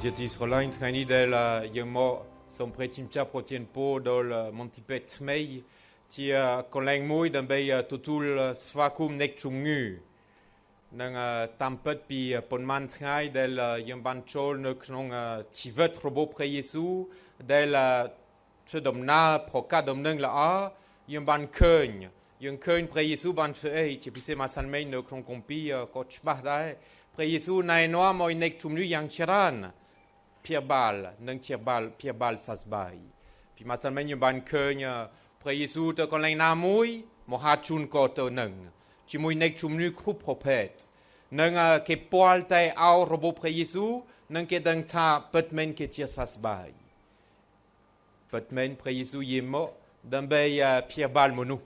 ជាទីស្រឡាញ់ថ្ងៃនេះដែលយើងមកសូមព្រះជាម្ចាស់ប្រទានពរដល់មន្ទីរពេទ្យថ្មីជាកន្លែងមួយដើម្បីទទួលស្វាគមន៍អ្នកជំងឺនឹងតាមពិតពីប៉ុន្មានថ្ងៃដែលយើងបានចូលនៅក្នុងជីវិតរបស់ព្រះយេស៊ូវដែលធ្វើដំណើរប្រកាសដំណឹងល្អយើងបានឃើញព្រះយេស៊ូវបានធ្វើអីជាពិសេសមកសិនមិញនៅក្នុងគម្ពីរក៏ច្បាស់ដែរព្រះយេស៊ូវណែនាំឲ្យអ្នកជំងឺយ៉ាងច្រើនព្យាបាលនិងព្យាបាលសះស្បើយពីមកសិនមិញយើងបានឃើញព្រះយេស៊ូវទៅកន្លែងណាមួយមហាជនក៏ទៅនឹងជាមួយអ្នកជំងឺគ្រប់ប្រភេទនឹងគេពាល់តែអោរបស់ព្រះយេស៊ូវនឹងគេដឹងថាពិតមែនគេជាសះស្បើយពិតមែនព្រះយេស៊ូវយាមមកដើម្បីព្យាបាលមនុស្ស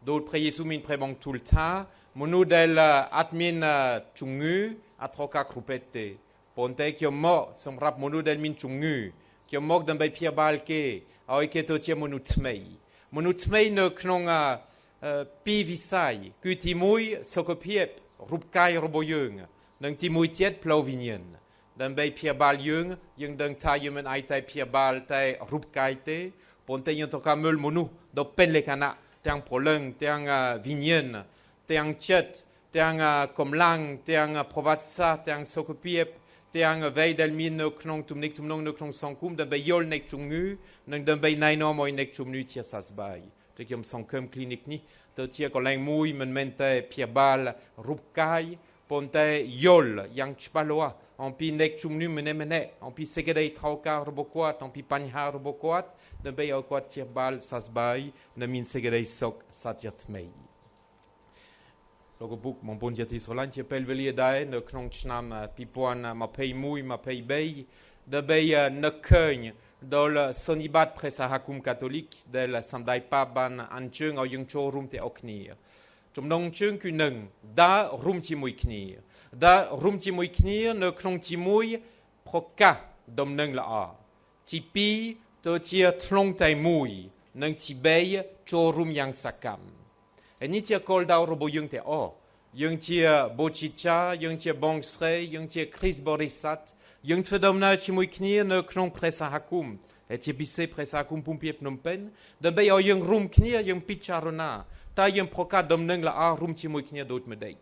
ដោយព្រះយេស៊ូវមានព្រះបន្ទូលថាមនុស្សដែលអត់មានជំងឺអត់ត្រូវការគ្រូពេទ្យទេប៉ុន្តែខ្ញុំមកសម្រាប់មនុស្សដែលមានជំងឺខ្ញុំមកដើម្បីព្យាបាលគេឲ្យគេទៅជាមនុស្សថ្មីនៅក្នុងពីរវិស័យគឺទី1សុខភាពរូបកាយរបស់យើងនិងទី1ទៀតផ្លូវវិញ្ញាណដើម្បីព្យាបាលយើងដឹងថាយើងមិនអាចតែព្យាបាលតែរូបកាយទេប៉ុន្តែយើងត្រូវការមើលមនុស្សដល់ពេញលក្ខណៈទាំងព្រលឹងទាំងវិញ្ញាណទាំងចិត្តទាំងកម្លាំងទាំងប្រវត្តិសាស្ត្រទាំងសុខភាពទាំងអ្វីដែលមាននៅក្នុងទំនាក់ទំនងនៅក្នុងសង្គមដើម្បីយល់អ្នកជំងឺនិងដើម្បីណែនាំឲ្យអ្នកជំងឺជាសះស្បើយតែខ្ញុំសង្ឃឹម clinic នេះទៅជាកន្លែងមួយមិនមែនតែព្យាបាលរូបកាយប៉ុន្តែយល់យ៉ាងច្បាស់លាស់អំពីអ្នកជំងឺម្នាក់អំពីសេចក្តីត្រូវការរបស់គាត់អំពីបញ្ហារបស់គាត់ដើម្បីឲ្យគាត់ព្យាបាលសះស្បើយនិងមានសេចក្តីសុខសត្យថ្មីលោកពុកបងប្អូនជាទីស្រឡាញ់ជាពេលវេលាដែរនៅក្នុងឆ្នាំ2021-23ដើម្បីនឹកឃើញដល់សន្និបាតព្រះសហគមន៍កាតូលិកដែលសម្ដេចប៉ាបបានអញ្ជើញឲ្យយើងចូលរួមទាំងអស់គ្នាចំណងជើងគឺនឹងដើររួមជាមួយគ្នានៅក្នុងជាមួយប្រកាសដំណឹងល្អទី2ទៅជាធ្លុងតែមួយនិងទី3ចូលរួមយ៉ាងសកម្មហើយនេះជាគោលដៅរបស់យើងទាំងអស់យើងជាបូជីចាយើងជាបងស្រីយើងជាគ្រីស្ទបរិស័ទយើងធ្វើដំណើរជាមួយគ្នានៅក្នុងព្រះសហគមន៍ហើយជាពិសេសព្រះសហគមន៍ភូមិភាគភ្នំពេញដើម្បីឲ្យយើងរួមគ្នាយើងពិចារណាតើយើងប្រកាសដំណឹងល្អរួមជាមួយគ្នាដូចម្ដេច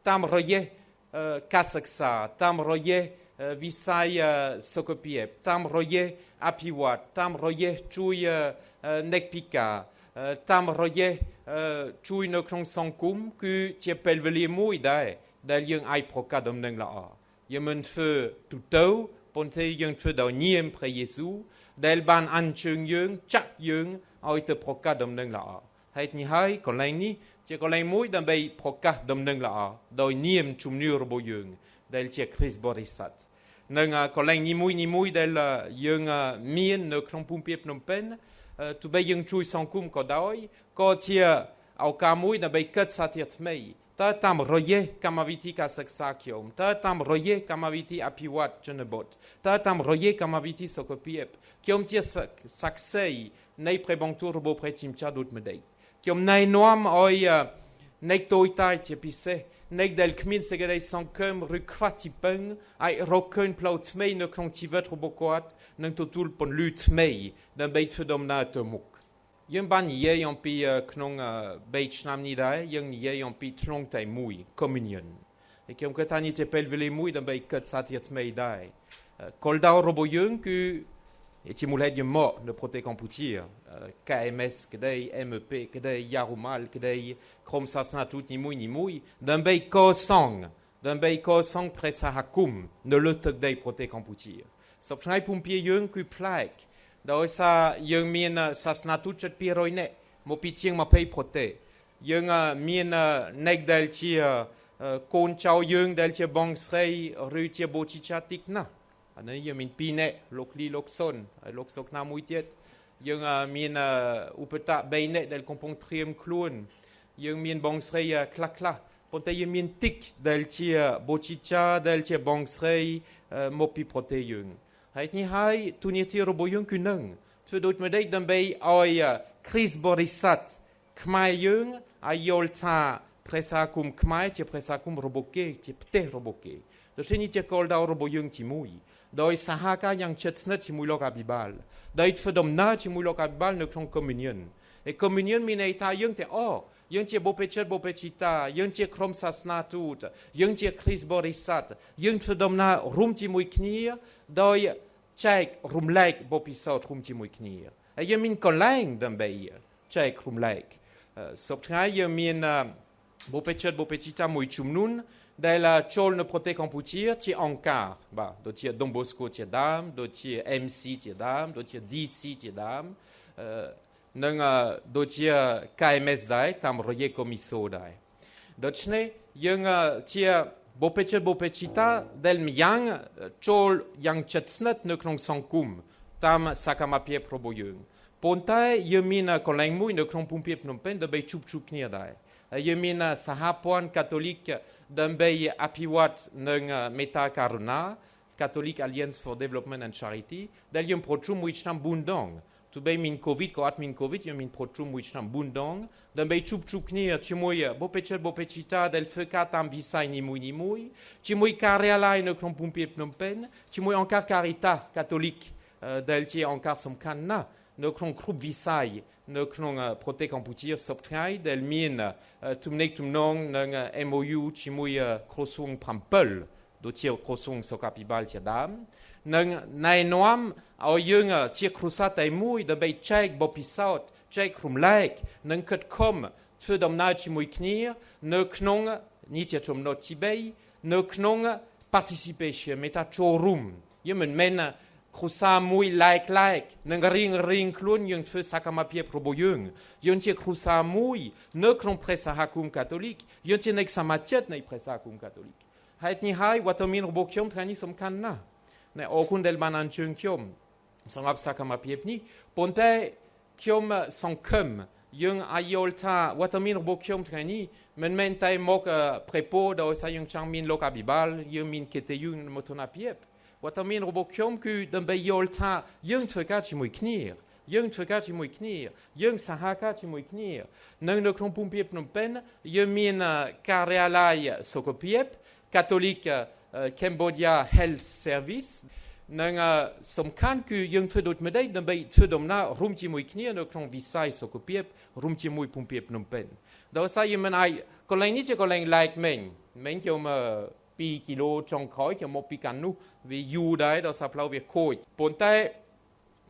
តាមរយៈការសិក្សាតាមរយៈវិស័យសុខភាពតាមរយៈអភិវឌ្ឍតាមរយៈជួយអ្នកពិការតាមរយៈជួយនៅក្នុងសង្គមគឺជាពេលវេលាមួយដែរដែលយើងអាចប្រកាសដំណឹងល្អយើងមិនធ្វើទូទៅប៉ុន្តែយើងធ្វើដោយនាមព្រះយេស៊ូវដែលបានអញ្ជើញយើងចាក់យើងឲ្យទៅប្រកាសដំណឹងល្អហេតុនេះហើយកន្លែងនេះជាកន្លែងមួយដើម្បីប្រកាសដំណឹងល្អដោយនាមជំនឿរបស់យើងដែលជាគ្រីស្ទបរិស័ទនឹងកន្លែងនីមួយដែលយើងមាននៅក្នុងភូមិភាគភ្នំពេញទោះបីយើងជួយសង្គមក៏ដោយក៏ជាឱកាសមួយដើម្បីកើតសត្វថ្មីតើតាមរយៈកម្មវិធីការសិក្សាខ្ញុំតើតាមរយៈកម្មវិធីអភិវឌ្ឍជនបទតើតាមរយៈកម្មវិធីសុខភាពខ្ញុំជាសាក្សីនៃព្រះបន្ទូលរបស់ព្រះជាម្ចាស់ដូចម្ដេចខ្ញុំណែនាំឲ្យអ្នកតូចតាចជាពិសេសអ្នកដែលគ្មានសេចក្តីសង្ឃឹមឬខ្វះទីពឹងអាចរកឃើញផ្លូវថ្មីនៅក្នុងជីវិតរបស់គាត់និងទទួលពន្លឺថ្មីដើម្បីធ្វើដំណើរទៅមុខយើងបាននិយាយអំពីក្នុង3ឆ្នាំនេះដែរយើងនិយាយអំពីធ្លុងតែមួយ communion ហើយខ្ញុំគិតថានេះជាពេលវេលាមួយដើម្បីកើតសត្វថ្មីដែរគោលដៅរបស់យើងគឺជាមូលហេតុយើងមកនៅប្រទេសកម្ពុជា KMS ក្តី MEP ក្តី Yarumal ក្តីក្រុមសាសនាទូតនីមួយដើម្បីកសាងព្រះសហគមន៍នៅលើទឹកដីប្រទេសកម្ពុជាសប្តាហ៍ភូមិភាគយើងគឺប្លែកដោយសារយើងមានសាសនាទូតជិត200នាក់មកពីជាង20ប្រទេសយើងមានអ្នកដែលជាកូនចៅយើងដែលជាបងស្រីឬជាបូជីចាតិចណាស់អានេះយើងមាន2នាក់លោកលីលោកសុនហើយលោកសុកណាមួយទៀតយើងមានឧបតៈ3នាក់ដែលកំពុងត្រៀមខ្លួនយើងមានបងស្រីខ្លះប៉ុន្តែយើងមានតិចដែលជាបូជីចាដែលជាបងស្រីមកពីប្រទេសយើងហើយនេះហើយទូនីតិរបស់យើងគឺនឹងធ្វើដូចម្ដេចដើម្បីឲ្យគ្រីស្ទបរិស័ទខ្មែរយើងឲ្យយល់ថាព្រះសហគមន៍ខ្មែរជាព្រះសហគមន៍របស់គេជាផ្ទះរបស់គេដូច្នេះជាគោលដៅរបស់យើងទី1 โดยสหการยังเชิดสนัดชิมุยโลกาบิบาลโดยฟดมนาชิมุยโลกาบิบาลในครองคอมมิวนิอนคอมมิวนิอนมีในทายังแต่ยังเจียโบเปเชโบเปชิตายังเจียครมศาสนาทูตยังเจียคริสบริษัทยังฟดมนารุมชิมุยคนีโดยแจกรุมเล็กบพิสอดรุมจิมุยคนียังมีคนแรงดังเบียแจกรุมเล็กสุดท้ายยังมีบเปเชโบเปชิตามุยชุมนุนได้ละโจลนโปรเทคอมพูชีที่อังการบ่าโดยที่ดงโบสโกที่ดามโดยที่เอ็มซีที่ดามโดยที่ดีซีที่ดามนั่งโดยที่KMSได้ทำรอยคอมิโซได้โดยนี้ยังที่บเปเชโบเปชิตาเดลมียังโจลยังจัดสนัดในครองสังคมตามสักมาเพียบโปรโบยุงปนท้ายยังมีคนแรงมุยในครองปุ่มเพียบนมเป็นเดบชุบเนียได้ยังมีสหพวนคาทอลิกดังเบยอภิวัตหนึ่งเมตาการุณา Catholic Alliance for Development and Charity เดลยังโปรชุมวิชนำบุญดองทุเบยมินโควิดก็อัดมินโควิดยังมีโปรชุมวิชนำบุญดองดังเบยชุบเนียชิมวยบเปเชบเปชิตาเดลเฟกาตามวิสัยนิมุยชิมวยการเรียลายในครองปุ่มเพียบนมเป็นชิมวยองค์การคาริตาคาทอลิกเดลที่องค์การสำคัญนะในครองครุบวิสัยในครองโปรเทคอมพูชีสับไทยเดลมีนทุมเนกทุมนองในMOU ชิมวยโครซุงพัมเปิลโดยที่โครซุงสกัปิบาลเชียดามในนวมเอายังเชียครุซาไตมุยเดบเช็คบพิสอดเช็คครุมเล็กนังคัดคมช่วยดำนาชิมวยคนีในขนงนี่จะชมโนทิเบยในขนง participation เมตาโชรุมยังเหมือนเมนครุซามุยไลค์นังริงคลุ้นยังช่วยสักมาเพียบโปรโบยุงยังเชียครุซามุยในครองเพรสหคุมคาทอลิกยังเชียในสมาชิกในเพรสหคุมคาทอลิกให้นี่ให้วัตมินรบคิมทานี้สำคัญนะในโอคุณเดลบานันเชิงคิมสำหรับสักมาเพียบนี้ปนแต่คิมสังคมยังอายุลตาวัตมินรบคิมทานี้มันเมนไตมกเพรโปโดยสายังจังมินโลกาบิบาลยังมินเกตยุงมตนาเพียบวัตมินรบคิมคือดัมเบยอลตายังเทกาชิมวยคนียังเทกาชิมวยคนียังสหกาชิมวยคนีนังนครปุ่มเพียบนมเป็นยังมินการเรียลายสกเพียบCatholic Cambodia Health Service นั่งสำคัญคือยังเฟดไม่ได้ดังไปเฟดมนารุมจิมุยคนีในครองวิสัยสกปรกรุมจิมุยปุ่มเปียบนมเป็นดาวสายมันไอ้คนแรงนี้จะคนแรงไลค์เมงเกี่ยวมาปีกิโลจงคอยเกี่ยวมาปีกันนู้วิยูได้ดาวสาพลาววิโคยปนแต่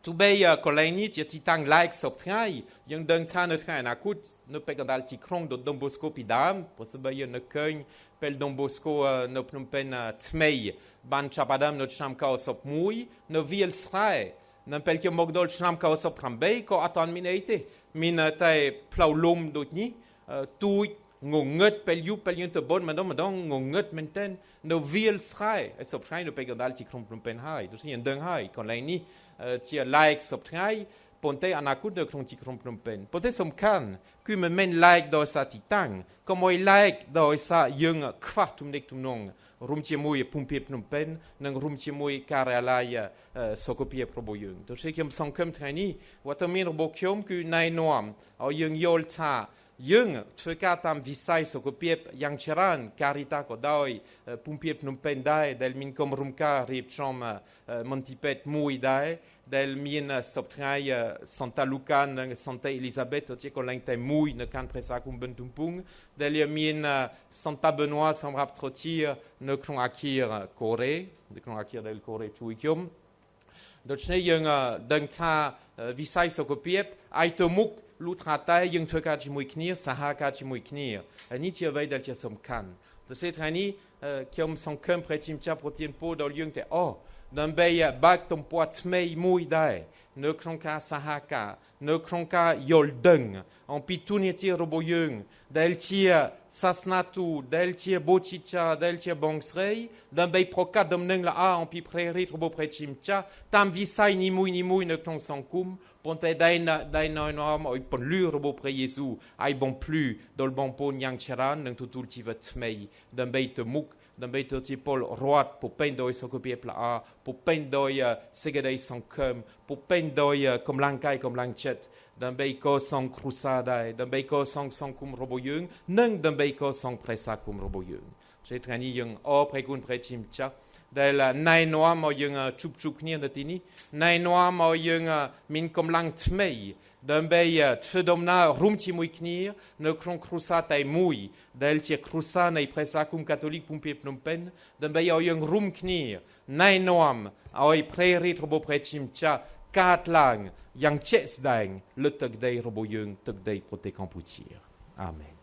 ทุเบย์คนแรงนี้จะที่ตั้งไลค์สบท้ายยังเดินทางในทางนักขุดในไปกันดัลที่ครองโดดดมโบสโกปีดามเพราะสบายในเคยpel Don Bosco no pnum pen tmei ban chapadam no cham ka osop mui no viel srae nan pel ke mogdol cham ka osop prambei ko atan minaite min tai plaulum dotni tu ngonget pel yu pel yun te bon madon ngonget menten no viel srae esop srae no pegadal ti krom pnum pen hai do sin deng hai kon lai ni ti like sop sraeปนเตอนาคตเด็กคงจิกรมพนมเป็นปนเตสำคัญคือมันไม่ไลค์โดยสาติตั้งก็ไม่ไลค์โดยสายังคว้าทุมเด็กทุมนงรุมเชียมวยปุ่มเปียพนมเป็นนังรุมเชียมวยการอะไรสกปรกโปรโบยุงตัวเชื่อมสังคมไทยนี้ว่าต้องมีระบบเชื่อมคือในนวมเอายังโยลท่ายังช่วยการทำวิสัยสกปรกยังเชรันการิตาก็ได้ปุ่มเปียพนมเป็นได้เดลมินคมรุมการรีบชมมันติเป็ดมวยได้เดลมีนสับไทยซันตาลูกานซันตาเอลิซาเบธที่คนแรงแต่มุยในการเพรสาคุมบันทุมพุงเดลมีนซันตาเบนัวสำหรับทรทีในครองอาคีร์โคเรในครองอาคีร์เดลโคเรช่วยคิมโดยเฉพาะยังดังท่าวิสัยสกปรกไอตัวมุกลูทราไตยังช่วยการจิมวยคนีสหการจิมวยคนีอันนี้ที่เอาไว้เดลจะสำคัญโดยเฉพาะนี้คิมสังคมเพรชิมชาโปรตีนโปดอลยังแต่ดังเบย์บักตมปวดไม่มุยได้เนื้อโครงการสหการเนื้อโครงการยอลดึงอันปิตุเนตีรบยุงเดลเชียศาสนาตูเดลเชียโบชิชาเดลเชียบองสเรย์ดังเบย์โปรกัดดมนึงละอันปิเพรริตรบเพรชิมชาตามวิสัยนิมุยเนื้อโครงสังคมปนแต่ได้น้อยน้อยปนลือรบเพรเยซูไอบองพลูดอลบองปนยังเชรันนึงทุตุลที่วัดไม่ดังเบย์ตมุกดังเบย์ตัวที่พอลรอดผู้เป็นโดยสกุลเปียปลาผู้เป็นโดยเสกได้สังคมผู้เป็นโดยกำลังกายกำลังเช็ดดังเบย์ก็ส่งครูซาได้ดังเบย์ก็ส่งสังคมรบยุงนั่งดังเบย์ก็ส่งเพรสาคุมรบยุงเช่นนี้ยังเพรกุนเพรชิมชา ដែលណៃនាំមកយើងជួបគ្នានៅទីនេះណៃនាំមកយើងមានកម្លាំងថ្មីដើម្បីធ្វើដំណើររួមជាមួយគ្នានៅក្នុងគ្រួសារតែមួយដែលជាគ្រួសារនៃព្រះសាគុំកាតូលិកភូមិភាគភ្នំពេញដើម្បីឲ្យយើងរួមគ្នាណែនាំឲ្យព្រះរាជរបស់ព្រះជាម្ចាស់កើតឡើងយ៉ាងជាក់ស្ដែងលើទឹកដីរបស់យើងទឹកដីប្រទេសកម្ពុជាអាមែន